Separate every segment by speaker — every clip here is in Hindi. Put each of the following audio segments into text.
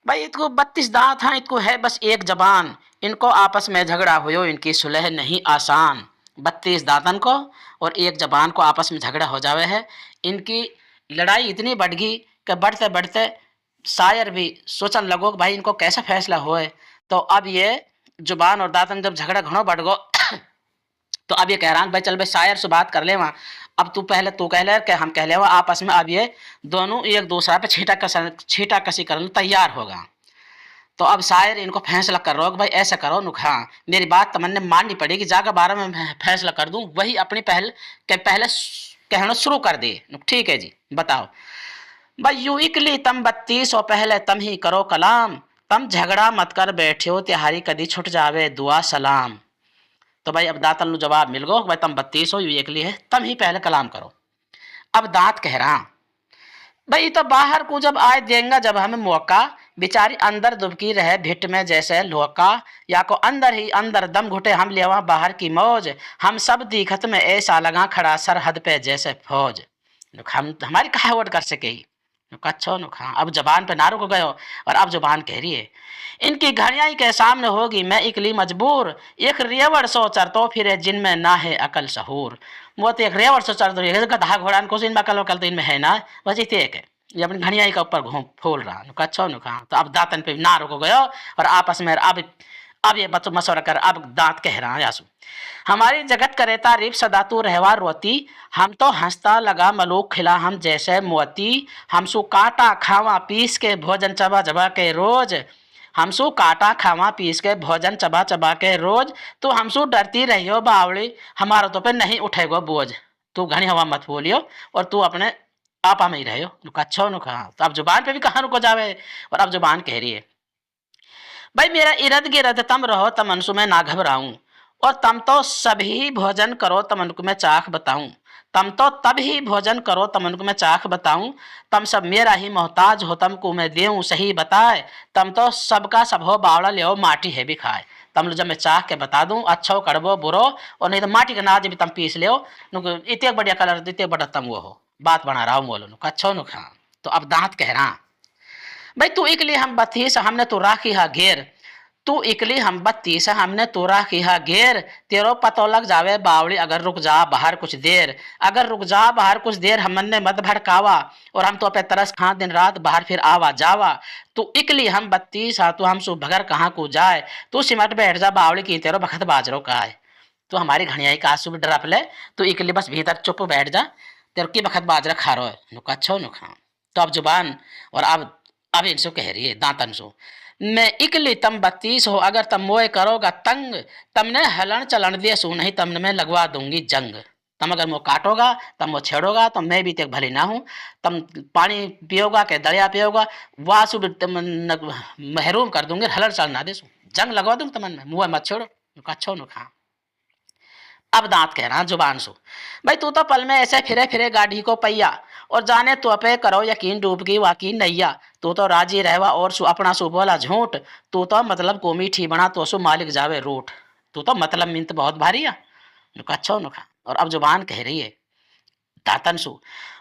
Speaker 1: भाई इनको 32 दांत हैं, इनको है बस एक जबान, इनको आपस में झगड़ा हुयो, इनकी सुलह नहीं आसान। 32 दांतन को और एक जबान को आपस में झगड़ा हो जावे है। इनकी लड़ाई इतनी बढ़ गई कि बढ़ते बढ़ते शायर भी सोचने लगो कि भाई इनको कैसा फैसला होए। तो अब ये जुबान और दांतन जब झगड़ा घणो बढ़ गो तो अब ये कह रहा भाई चल भाई शायर से बात कर ले वहाँ। अब तू कह ले कि हम कह ले आपस में। अब ये दोनों एक दूसरा पे छीटा कसी करने तैयार होगा। तो अब शायर इनको फैसला कर रहा हो कि भाई ऐसा करो नुखा, मेरी बात तमन्ने माननी पड़ेगी, जाकर बारह में फैसला कर दूं, वही अपनी पहले कहना शुरू कर दे। ठीक है जी बताओ। भाई यू इकली तम 32 और पहले तम ही करो कलाम, तम झगड़ा मत कर बैठे हो तिहारी कदी छुट जावे दुआ सलाम। तो भाई अब दातन जवाब मिल गो भाई तम 32 हो, यू इकली है, तम ही पहले कलाम करो। अब दांत कह रहा भाई तो बाहर को जब आए देंगे जब हमें मौका, बेचारी अंदर दुबकी रहे भिट में जैसे लोका, या को अंदर ही अंदर दम घुटे हम लेवा बाहर की मौज, हम सब दिखत में ऐसा लगा खड़ा सरहद पे जैसे फौज। हम हमारी कहावत कर सके ही अच्छा नुखा। अब जबान पे ना रुक गयो और अब जुबान कह रही है इनकी घड़ियाई के सामने होगी मैं इकली मजबूर, एक रेवड़ सो चरतो फिरे जिनमें ना है अकल सहूर। वो तो एक रेवड़ सो चरतो गधा घोड़ा को इनमें अकल वकल तो इनमें है ना, बस इतने एक है ये अपनी घड़ियाई का ऊपर घूम फूल रहा नुका अच्छा नुखा। तो अब दातन पे ना रुक गयो और आपस में अब ये बत मशवरा कर। अब दांत कह रहा है आंसू हमारी जगत करे तारीफ सदा तू रहवा रोती, हम तो हंसता लगा मलूक खिला हम जैसे मोती, हमसु काटा खावा पीस के भोजन चबा चबा के रोज, हमसु काटा खावा पीस के भोजन चबा चबा के रोज, तो हमसु डरती रहियो बावड़ी हमारा तो पे नहीं उठेगो बोझ। तू घनी हवा मत बोलियो और तू अपने आपा में ही रहियो नुका अच्छा नुका। तो अब जुबान पे भी कहाँ रुको जावे और अब जुबान कह रही है भाई मेरा इर्द गिर्द तम रहो तमनसु में ना घबराऊं, और तम तो सभी भोजन करो तमन को मैं चाख बताऊं, तम तो तब ही भोजन करो तमन को मैं चाख बताऊं, तम सब मेरा ही मोहताज हो तम को मैं देऊं सही बताए, तम तो सबका सब हो बावड़ा ले माटी है भी खाए। तम जब मैं चाह के बता दूं अच्छा हो कड़बो बुरो, और नहीं तो माटी का नाज भी तम पीस ले इतने बढ़िया कलर इतने बड़ा तम वो हो बात बना रहा हूँ बोलो अच्छा नु खा। तो अब दांत कह रहा भाई तू इकली हम 32 हमने तो राखी हा घेर, तू इकली हम 32 हमने तो राखी हा घेर, तेरो पतो लग जावे बावड़ी अगर रुक जा बाहर कुछ देर, अगर रुक जा बाहर कुछ देर हमने मत भड़कावा, और हम तो पे तरस खा दिन रात बाहर फिर आवा जावा, तू इकली हम 32 तू हम सु भगर कहाँ को जाए, तू सिमट बैठ जा बावड़ी की तेरो बखत बाजरो का है। तो हमारी घड़ियाई का आंसू भी डराप ले, तू इकली बस भीतर चुप बैठ जा तेरे की बखत बाजरा खा रो है नुका अच्छा नुखा। तो अब जुबान और अब इनसो कह रही है दांतन सो मैं इकली तम 32 हो अगर तम मोए करोगा तंग, तमने हलन चलन दे सू नहीं तमने मैं लगवा दूंगी जंग। तम अगर मुँह काटोगा तम वो छेड़ोगा तो मैं भी तेक भली ना हूँ, तम पानी पियोगा के दरिया पियोगा वासु तम महरूम कर दूंगे हलन चलन ना दे सू जंग लगवा दूंगी तमन में मुँह मत छोड़ो अच्छो नु खा। अब दांत कह रहा जुबान सो भाई तू तो पल में ऐसे फिरे फिरे गाड़ी को पहिया, और जाने तो पे करो यकीन डूब गई वाकी नैया, तू तो राजी रहवा और सु अपना सु बोला झूठ, तू तो मतलब को मीठी बना तो सु मालिक जावे रूठ, तू तो मतलब मिंत बहुत भारी है नुका अच्छा नुका। और अब जुबान कह रही है दातन सु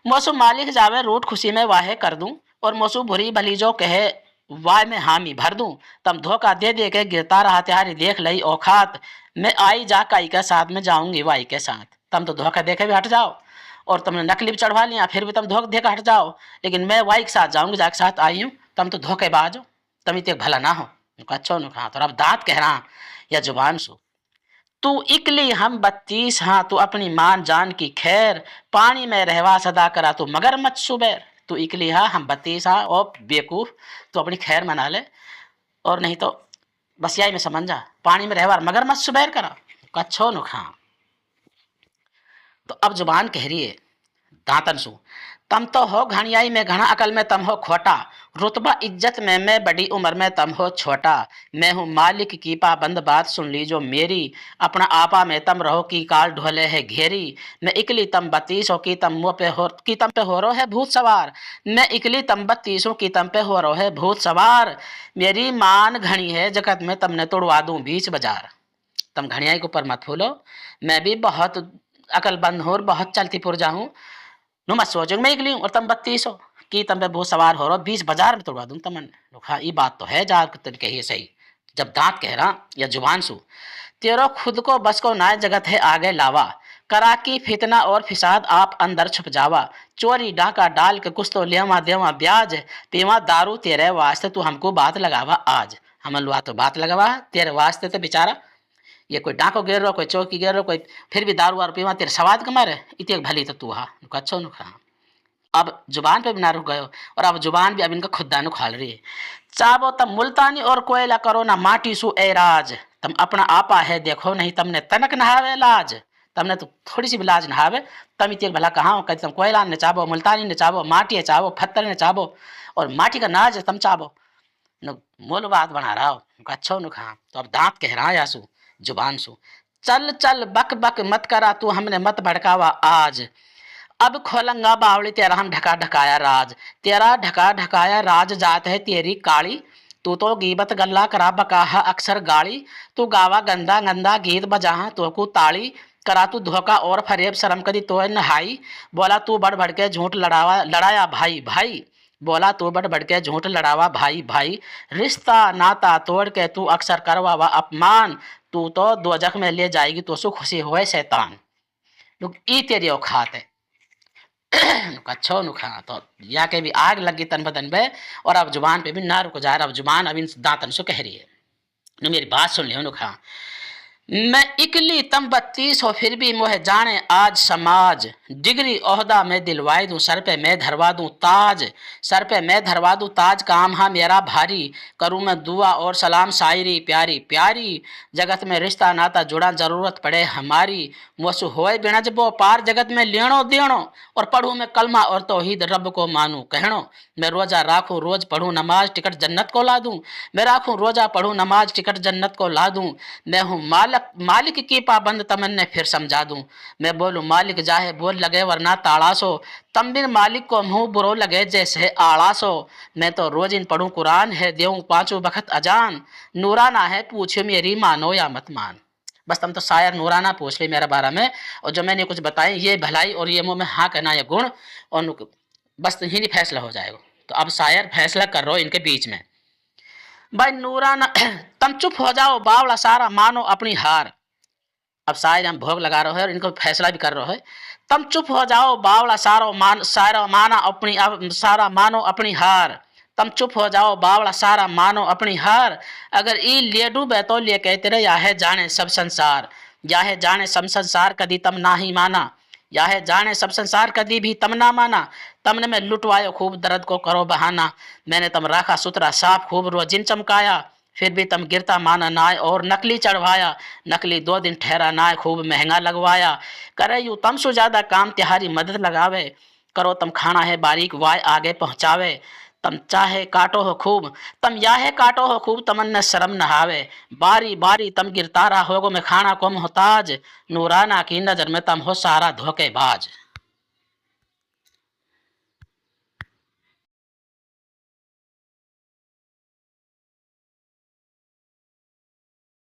Speaker 1: मोसु मालिक जावे रूठ खुशी में वाहे कर दूं, और मोसु बुरी भली जो कहे वाह में हामी भर दूं, तम धोखा दे दे के गिरता रहा त्यारी देख लई औखात, मैं आई जा काई के साथ में जाऊंगी वाई के साथ। तम तो धोखा देके भी हट जाओ और तुमने नकली भी चढ़वा लिया फिर भी तुम धोखा देकर हट जाओ, लेकिन मैं वाई के साथ जाऊंगी जाके साथ आई हूँ, तुम तो धोखेबाज हो, तुम इतने भला ना हो अच्छा नु कहा। तो अब दांत कह रहा या जुबान सु तू इकली हम 32 हाँ तू अपनी मान जान की खैर, पानी में रहवा सदा करा तू मगर मत सुबेर, तू इकली हाँ हम 32 हाँ और बेवकूफ तू अपनी खैर मना ले, और नहीं तो बस यही में समझ जा पानी में रहवा मगर मत सुबेर करा कच्छो नुखा। तो अब जुबान कह रही है दांतन सु तम तो हो घनियाई में घना अकल में तम हो खोटा, रुतबा इज्जत में मैं बड़ी उम्र में तम हो छोटा, मैं हूँ मालिक की पाबंद बात सुन लीजो मेरी, अपना आपा में तम रहो की काल ढोले है घेरी, मैं इकली तम 32 की तम मुँह पे हो की तम पे हो रो है भूत सवार, मैं इकली तम 32 की तम पे हो रो है भूत सवार, मेरी मान घनी है जगत में तमने तोड़वा दूं बीच बाजार। तम घड़ियाई के ऊपर मत फूलो, मैं भी बहुत अकलबंद हूँ और बहुत चलती पुरजा हूँ, नु मत सोचो मैं इकली हूँ और तुम 32 हो, कि तम पे बहुत सवार हो रहा 20 बाजार में तोड़वा दूं तमन। हाँ ये बात तो है जा तुम कहिए सही। जब दांत कह रहा या जुबान सु तेरो खुद को बस को नाय जगत है आगे लावा, करा की फितना और फिसाद आप अंदर छुप जावा, चोरी डाका डाल के कुछ तो लेवा देवा ब्याज, पीवा दारू तेरे वास्ते तू हमको बात लगावा आज। हमन लुआ तो बात लगावा तेरे वास्ते तो बेचारा ये कोई डाको गिर रहो कोई चौकी गिर रहो कोई फिर भी दारू वारू पीवा तेरे सवाद के मारे इतने भली तो तू हा अच्छो नु खा। अब जुबान पे भी ना रुक गयो और अब जुबान भी अब इनका खुदा नु खाल रही है। चाबो तम मुल्तानी और कोयला करो ना माटी सु एराज, तम अपना आपा है देखो नहीं तमने तनक नहावे लाज, तमने तो थोड़ी सी भी लाज नहावे तम इतने भला कहाँ हो कहते तुम कोयला ने चाबो मुल्तानी ने चाबो माटी चाबो पत्थर ने चाबो और माटी का नाज तम चाबो न मोल बात बना रहा हो अच्छो नु खा। तो अब दांत कह रहा है आसू जुबान सु चल चल बक बक मत करा तू हमने मत भड़कावा आज, अब खोलंगा बावली तेरा हम ढका ढकाया राज, तेरा ढका ढकाया राज जात है तेरी काली, तू तो गीबत गल्ला करा बकाहा अक्सर गाली, तू गावा गंदा गंदा गीत बजाहा तो को ताली, करा तू धोखा और फरेब शर्म कदी तो नहाई, बोला तू बढ़ बढ़ के झूठ लड़ावा लड़ाया भाई भाई, बोला तू बढ़ बढ़ के झूठ लड़ावा भाई भाई, रिश्ता नाता तोड़ के तू अक्सर करवावा अपमान, तू तो दोजख में ले जाएगी तो सु खुशी होए शैतान। लोग ई तेरी औकात है अच्छो नुखा। तो या के भी आग लगी तन बदन पे और अब जुबान पे भी ना रुक जा रहा, अब जुबान अब इन दांतन से कह रही है न मेरी बात सुन लियो नुखा। मैं इकली तम 32 हो फिर भी मोह जाने आज समाज, डिग्री ओहदा मैं दिलवाई दूं सर पे मैं धरवा दूं ताज, सर पे मैं धरवा दूं ताज काम हा मेरा भारी, करूं मैं दुआ और सलाम शायरी प्यारी प्यारी, जगत में रिश्ता नाता जुड़ा जरूरत पड़े हमारी, मुसु होए बिनजबो पार जगत में लेणो देणो, और पढ़ूं मैं कलमा और तौहीद रब को मानूं कहणो, मैं रोजा राखूं रोज पढ़ूं नमाज टिकट जन्नत को ला दूं, मैं राखूं रोजा पढ़ूं नमाज टिकट जन्नत को ला दूं, मैं हूँ मालिक की पाबंद तमन्ने फिर समझा दूं, मैं बोलूं मालिक जाहे बोल लगे वरना ताड़ासो, तम बिन मालिक को मुंह बुरो लगे जैसे आड़ासो, मैं तो रोज इन पढ़ूं कुरान है देऊं पांचों बखत अजान, नूराना है पूछो मेरी मानो या मत मान। बस तुम तो शायर नूराना पूछ ली मेरे बारे में और जो मैंने कुछ बताई ये भलाई और ये मुंह में हाँ कहना ये गुण और बस तो ही नहीं फैसला हो जाएगा। तो अब शायर फैसला कर रहे हो इनके बीच में भाई नूराना तुम चुप हो जाओ बावला सारा मानो अपनी हार। अब शायर हम भोग लगा रहे हैं और इनको फैसला भी कर रहे हैं। तुम चुप हो जाओ बावला सारा माना अपनी सारा मानो अपनी हार, तुम चुप हो जाओ बावला सारा मानो अपनी हार, अगर ई ले डूबे तो ले कहते रहे याहे जाने सब संसार, याहे जाने सब संसार कदी तम ना ही माना, याहे जाने सब संसार कदी भी तम ना माना, तमने में लुटवायो खूब दर्द को करो बहाना, मैंने तम राखा सुथरा साफ खूब रोजिन चमकाया, फिर भी तम गिरता माना नाय और नकली चढ़वाया, नकली 2 दिन ठहरा नाय खूब महंगा लगवाया, करे यू तम सो ज्यादा काम तिहारी मदद लगावे, करो तम खाना है बारीक वाय आगे पहुँचावे, तम चाहे काटो हो खूब तम याहे काटो हो खूब तमन्ने शर्म नहावे, बारी बारी तम गिरतारा होगो में खाना को मोहताज, नूराना की नजर में तम हो सारा धोखेबाज।